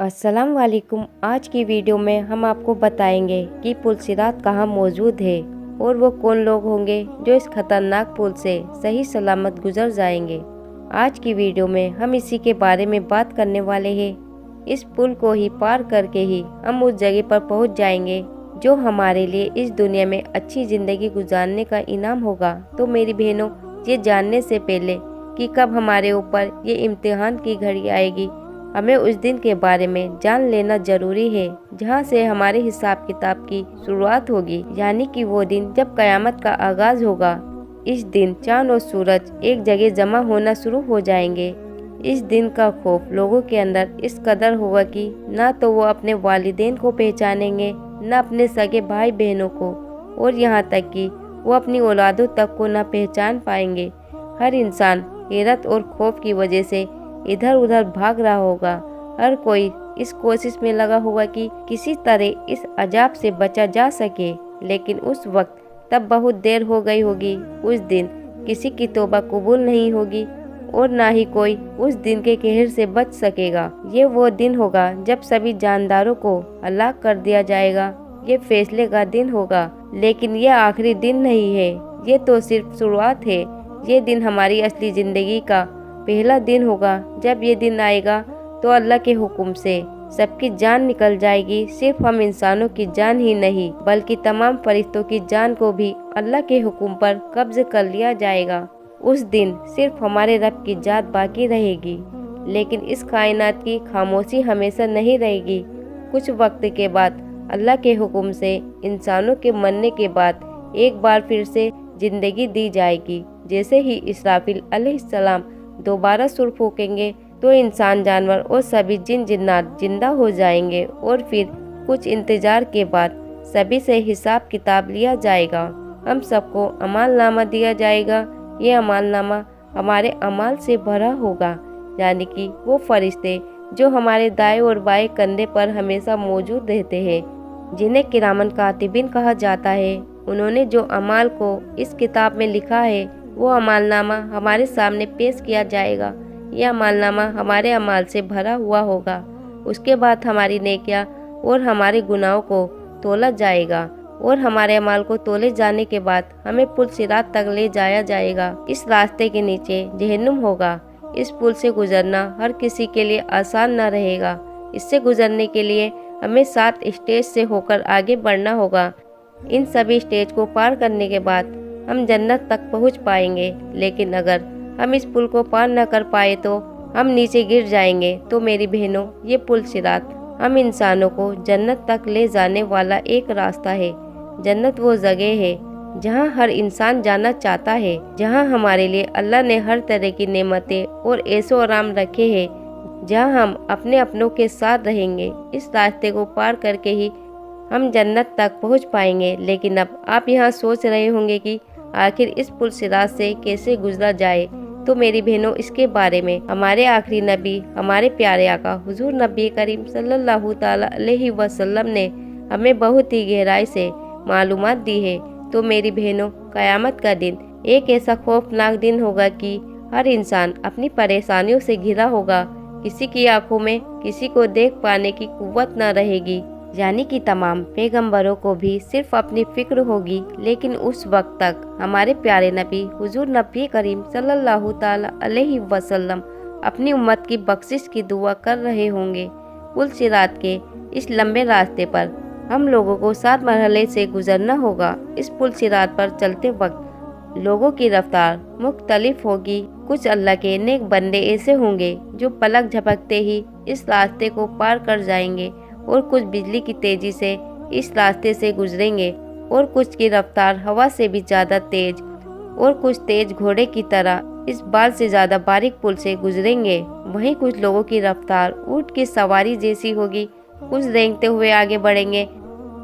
अस्सलाम वालेकुम। आज की वीडियो में हम आपको बताएंगे कि पुल सिरात कहाँ मौजूद है और वो कौन लोग होंगे जो इस खतरनाक पुल से सही सलामत गुजर जाएंगे। आज की वीडियो में हम इसी के बारे में बात करने वाले हैं। इस पुल को ही पार करके ही हम उस जगह पर पहुंच जाएंगे जो हमारे लिए इस दुनिया में अच्छी ज़िंदगी गुजारने का इनाम होगा। तो मेरी बहनों, ये जानने से पहले कि कब हमारे ऊपर ये इम्तिहान की घड़ी आएगी, हमें उस दिन के बारे में जान लेना जरूरी है जहां से हमारे हिसाब किताब की शुरुआत होगी, यानी कि वो दिन जब कयामत का आगाज होगा। इस दिन चांद और सूरज एक जगह जमा होना शुरू हो जाएंगे। इस दिन का खौफ लोगों के अंदर इस कदर होगा कि ना तो वो अपने वालिदैन को पहचानेंगे, न अपने सगे भाई बहनों को, और यहाँ तक कि वो अपनी औलादों तक को न पहचान पाएंगे। हर इंसान हैरत और खौफ की वजह से इधर उधर भाग रहा होगा। हर कोई इस कोशिश में लगा होगा कि किसी तरह इस अजाब से बचा जा सके, लेकिन उस वक्त तब बहुत देर हो गई होगी। उस दिन किसी की तौबा कबूल नहीं होगी और ना ही कोई उस दिन के कहर से बच सकेगा। ये वो दिन होगा जब सभी जानदारों को हलाक कर दिया जाएगा। ये फैसले का दिन होगा, लेकिन ये आखिरी दिन नहीं है, ये तो सिर्फ शुरुआत है। ये दिन हमारी असली जिंदगी का पहला दिन होगा। जब ये दिन आएगा तो अल्लाह के हुक्म से सबकी जान निकल जाएगी। सिर्फ हम इंसानों की जान ही नहीं बल्कि तमाम फरिश्तों की जान को भी अल्लाह के हुक्म पर कब्ज कर लिया जाएगा। उस दिन सिर्फ हमारे रब की जात बाकी रहेगी, लेकिन इस कायनात की खामोशी हमेशा नहीं रहेगी। कुछ वक्त के बाद अल्लाह के हुक्म से इंसानों के मरने के बाद एक बार फिर से जिंदगी दी जाएगी। जैसे ही इसराफिल अलैहिस्सलाम दोबारा सुर फूकेंगे तो इंसान, जानवर और सभी जिन जिन्नात जिंदा हो जाएंगे और फिर कुछ इंतजार के बाद सभी से हिसाब किताब लिया जाएगा। हम सबको अमाल नामा दिया जाएगा। ये अमाल नामा हमारे अमाल से भरा होगा, यानी कि वो फरिश्ते जो हमारे दाएं और बाएं कंधे पर हमेशा मौजूद रहते हैं, जिन्हें किरामन कातिबिन कहा जाता है। उन्होंने जो अमाल को इस किताब में लिखा है वो अमालनामा हमारे सामने पेश किया जाएगा। यह अमालनामा हमारे अमाल से भरा हुआ होगा। उसके बाद हमारी नेकियां और हमारे गुनाहों को तोला जाएगा और हमारे अमाल को तोले जाने के बाद हमें पुल सिरात तक ले जाया जाएगा। इस रास्ते के नीचे जहन्नुम होगा। इस पुल से गुजरना हर किसी के लिए आसान न रहेगा। इससे गुजरने के लिए हमें 7 स्टेज से होकर आगे बढ़ना होगा। इन सभी स्टेज को पार करने के बाद हम जन्नत तक पहुंच पाएंगे, लेकिन अगर हम इस पुल को पार न कर पाए तो हम नीचे गिर जाएंगे। तो मेरी बहनों, ये पुल सिरात हम इंसानों को जन्नत तक ले जाने वाला एक रास्ता है। जन्नत वो जगह है जहां हर इंसान जाना चाहता है, जहां हमारे लिए अल्लाह ने हर तरह की नेमतें और ऐशो आराम रखे हैं, जहां हम अपने अपनों के साथ रहेंगे। इस रास्ते को पार करके ही हम जन्नत तक पहुंच पाएंगे। लेकिन अब आप यहाँ सोच रहे होंगे कि आखिर इस पुल सिरात से कैसे गुजरा जाए। तो मेरी बहनों, इसके बारे में हमारे आखिरी नबी, हमारे प्यारे आका हुजूर नबी करीम सल्लल्लाहु ताला अलैहि वसल्लम ने हमें बहुत ही गहराई से मालूमात दी है। तो मेरी बहनों, कयामत का दिन एक ऐसा खौफनाक दिन होगा कि हर इंसान अपनी परेशानियों से घिरा होगा। किसी की आंखों में किसी को देख पाने की कुव्वत न रहेगी, यानी कि तमाम पैगंबरों को भी सिर्फ अपनी फिक्र होगी। लेकिन उस वक्त तक हमारे प्यारे नबी हुजूर नबी करीम सल्लल्लाहु ताला अलैहि वसल्लम अपनी उम्मत की बख्शिश की दुआ कर रहे होंगे। पुल सिरात के इस लंबे रास्ते पर हम लोगों को 7 मरहले से गुजरना होगा। इस पुल सिरात पर चलते वक्त लोगों की रफ्तार मुख्तलिफ होगी। कुछ अल्लाह के नेक बंदे ऐसे होंगे जो पलक झपकते ही इस रास्ते को पार कर जाएंगे, और कुछ बिजली की तेजी से इस रास्ते से गुजरेंगे, और कुछ की रफ्तार हवा से भी ज़्यादा तेज, और कुछ तेज घोड़े की तरह इस बाल से ज़्यादा बारीक पुल से गुजरेंगे। वहीं कुछ लोगों की रफ्तार ऊंट की सवारी जैसी होगी, कुछ रेंगते हुए आगे बढ़ेंगे।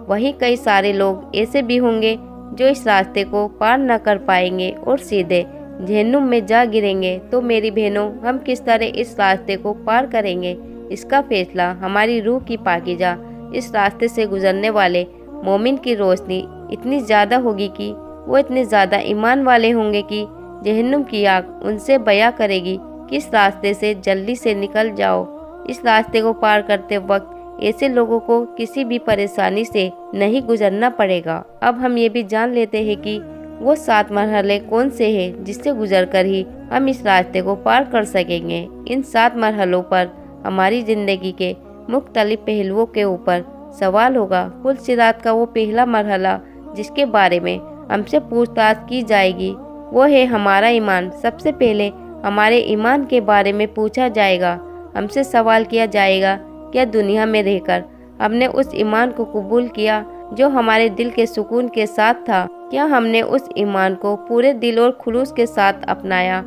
वहीं कई सारे लोग ऐसे भी होंगे जो इस रास्ते को पार न कर पाएंगे और सीधे जहन्नुम में जा गिरेंगे। तो मेरी बहनों, हम किस तरह इस रास्ते को पार करेंगे, इसका फैसला हमारी रूह की पाकीज़ा इस रास्ते से गुजरने वाले मोमिन की रोशनी इतनी ज़्यादा होगी कि वो इतने ज़्यादा ईमान वाले होंगे कि जहन्नुम की आग उनसे बया करेगी कि इस रास्ते से जल्दी से निकल जाओ। इस रास्ते को पार करते वक्त ऐसे लोगों को किसी भी परेशानी से नहीं गुजरना पड़ेगा। अब हम ये भी जान लेते हैं कि वो 7 मरहले कौन से हैं जिससे गुजरकर ही हम इस रास्ते को पार कर सकेंगे। इन 7 मरहलों पर हमारी ज़िंदगी के मुख्तलिफ पहलुओं के ऊपर सवाल होगा। पुल सिरात का वो पहला मरहला जिसके बारे में हमसे पूछताछ की जाएगी वो है हमारा ईमान। सबसे पहले हमारे ईमान के बारे में पूछा जाएगा। हमसे सवाल किया जाएगा, क्या दुनिया में रहकर हमने उस ईमान को कबूल किया जो हमारे दिल के सुकून के साथ था? क्या हमने उस ईमान को पूरे दिल और खुलूस के साथ अपनाया?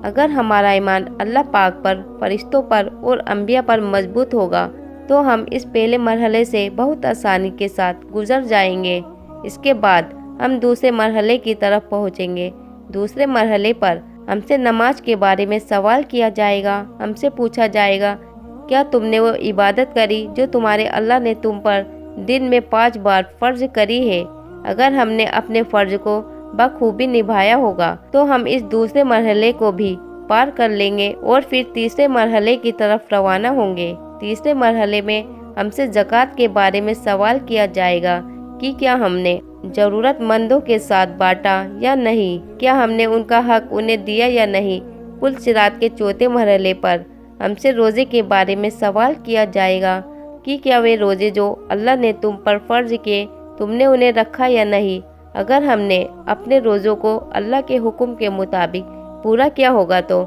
अगर हमारा ईमान अल्लाह पाक पर, फरिश्तों पर और अंबिया पर मजबूत होगा तो हम इस पहले मरहले से बहुत आसानी के साथ गुजर जाएंगे। इसके बाद हम दूसरे मरहले की तरफ पहुँचेंगे। दूसरे मरहले पर हमसे नमाज के बारे में सवाल किया जाएगा। हमसे पूछा जाएगा, क्या तुमने वो इबादत करी जो तुम्हारे अल्लाह ने तुम पर दिन में 5 बार फ़र्ज करी है? अगर हमने अपने फ़र्ज को बखूबी निभाया होगा तो हम इस दूसरे मरहले को भी पार कर लेंगे और फिर तीसरे मरहले की तरफ रवाना होंगे। तीसरे मरहले में हमसे ज़कात के बारे में सवाल किया जाएगा कि क्या हमने ज़रूरतमंदों के साथ बांटा या नहीं, क्या हमने उनका हक उन्हें दिया या नहीं। पुल सिरात के चौथे मरहले पर हमसे रोज़े के बारे में सवाल किया जाएगा कि क्या वे रोज़े जो अल्लाह ने तुम पर फ़र्ज किए तुमने उन्हें रखा या नहीं। अगर हमने अपने रोज़ों को अल्लाह के हुक्म के मुताबिक पूरा किया होगा तो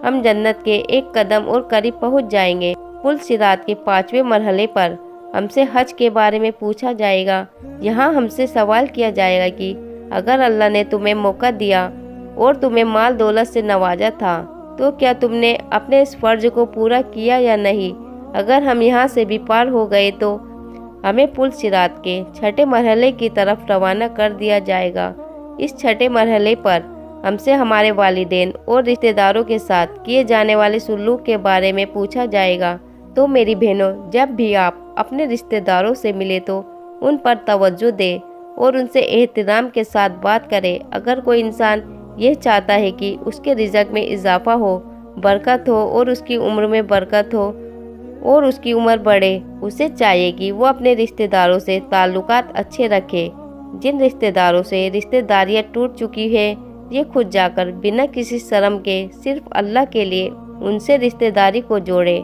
हम जन्नत के एक कदम और करीब पहुंच जाएंगे। पुल सिरात के 5वें मरहले पर हमसे हज के बारे में पूछा जाएगा। यहाँ हमसे सवाल किया जाएगा कि अगर अल्लाह ने तुम्हें मौका दिया और तुम्हें माल दौलत से नवाजा था तो क्या तुमने अपने इस फ़र्ज को पूरा किया या नहीं। अगर हम यहाँ से भी पार हो गए तो हमें पुल सिरात के 6ठे मरहले की तरफ रवाना कर दिया जाएगा। इस 6ठे मरहले पर हमसे हमारे वालिदैन और रिश्तेदारों के साथ किए जाने वाले सुलूक के बारे में पूछा जाएगा। तो मेरी बहनों, जब भी आप अपने रिश्तेदारों से मिले तो उन पर तवज्जो दें और उनसे एहतराम के साथ बात करें। अगर कोई इंसान ये चाहता है कि उसके रिज़्क में इजाफा हो, बरकत हो और उसकी उम्र में बरकत हो और उसकी उम्र बढ़े, उसे चाहिए कि वो अपने रिश्तेदारों से ताल्लुकात अच्छे रखे। जिन रिश्तेदारों से रिश्तेदारियाँ टूट चुकी है, ये खुद जाकर बिना किसी शर्म के सिर्फ अल्लाह के लिए उनसे रिश्तेदारी को जोड़े।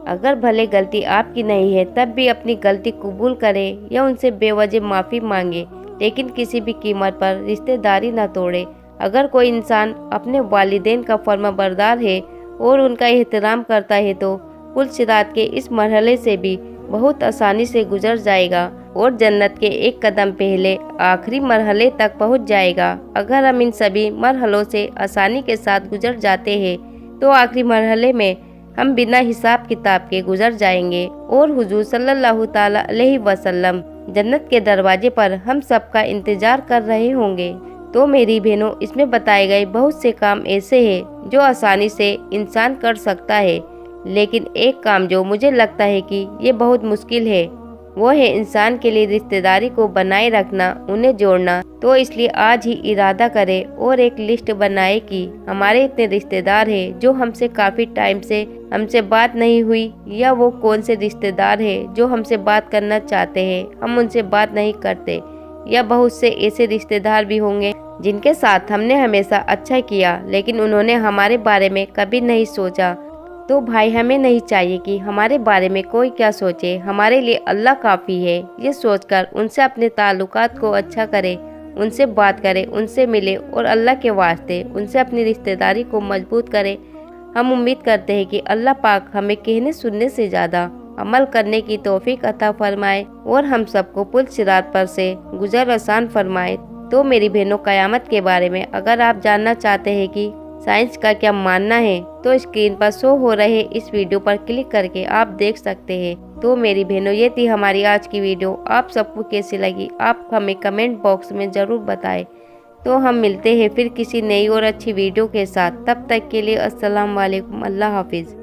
अगर भले गलती आपकी नहीं है तब भी अपनी गलती कबूल करें या उनसे बेवजह माफ़ी मांगे, लेकिन किसी भी कीमत पर रिश्तेदारी न तोड़े। अगर कोई इंसान अपने वालिदैन का फर्माबरदार है और उनका एहतराम करता है तो पुल सिरात के इस मरहले से भी बहुत आसानी से गुजर जाएगा और जन्नत के एक कदम पहले आखिरी मरहले तक पहुंच जाएगा। अगर हम इन सभी मरहलों से आसानी के साथ गुजर जाते हैं तो आखिरी मरहले में हम बिना हिसाब किताब के गुजर जाएंगे और हुजूर सल्लल्लाहु ताला अलैहि वसल्लम जन्नत के दरवाजे पर हम सबका इंतजार कर रहे होंगे। तो मेरी बहनों, इसमें बताए गए बहुत से काम ऐसे हैं जो आसानी से इंसान कर सकता है, लेकिन एक काम जो मुझे लगता है कि ये बहुत मुश्किल है वो है इंसान के लिए रिश्तेदारी को बनाए रखना, उन्हें जोड़ना। तो इसलिए आज ही इरादा करें और एक लिस्ट बनाए कि हमारे इतने रिश्तेदार हैं जो हमसे काफ़ी टाइम से हमसे बात नहीं हुई, या वो कौन से रिश्तेदार हैं जो हमसे बात करना चाहते हैं हम उनसे बात नहीं करते, या बहुत से ऐसे रिश्तेदार भी होंगे जिनके साथ हमने हमेशा अच्छा किया लेकिन उन्होंने हमारे बारे में कभी नहीं सोचा। तो भाई, हमें नहीं चाहिए कि हमारे बारे में कोई क्या सोचे, हमारे लिए अल्लाह काफ़ी है। ये सोचकर उनसे अपने ताल्लुकात को अच्छा करें, उनसे बात करें, उनसे मिले और अल्लाह के वास्ते उनसे अपनी रिश्तेदारी को मजबूत करें। हम उम्मीद करते हैं कि अल्लाह पाक हमें कहने सुनने से ज़्यादा अमल करने की तौफीक अता फरमाए और हम सबको पुल सिरात पर से गुजर आसान फरमाए। तो मेरी बहनों, क़यामत के बारे में अगर आप जानना चाहते हैं कि साइंस का क्या मानना है तो स्क्रीन पर शो हो रहे इस वीडियो पर क्लिक करके आप देख सकते हैं। तो मेरी बहनों, ये थी हमारी आज की वीडियो। आप सबको कैसी लगी आप हमें कमेंट बॉक्स में ज़रूर बताएं। तो हम मिलते हैं फिर किसी नई और अच्छी वीडियो के साथ। तब तक के लिए अस्सलाम वालेकुम, अल्लाह हाफिज़।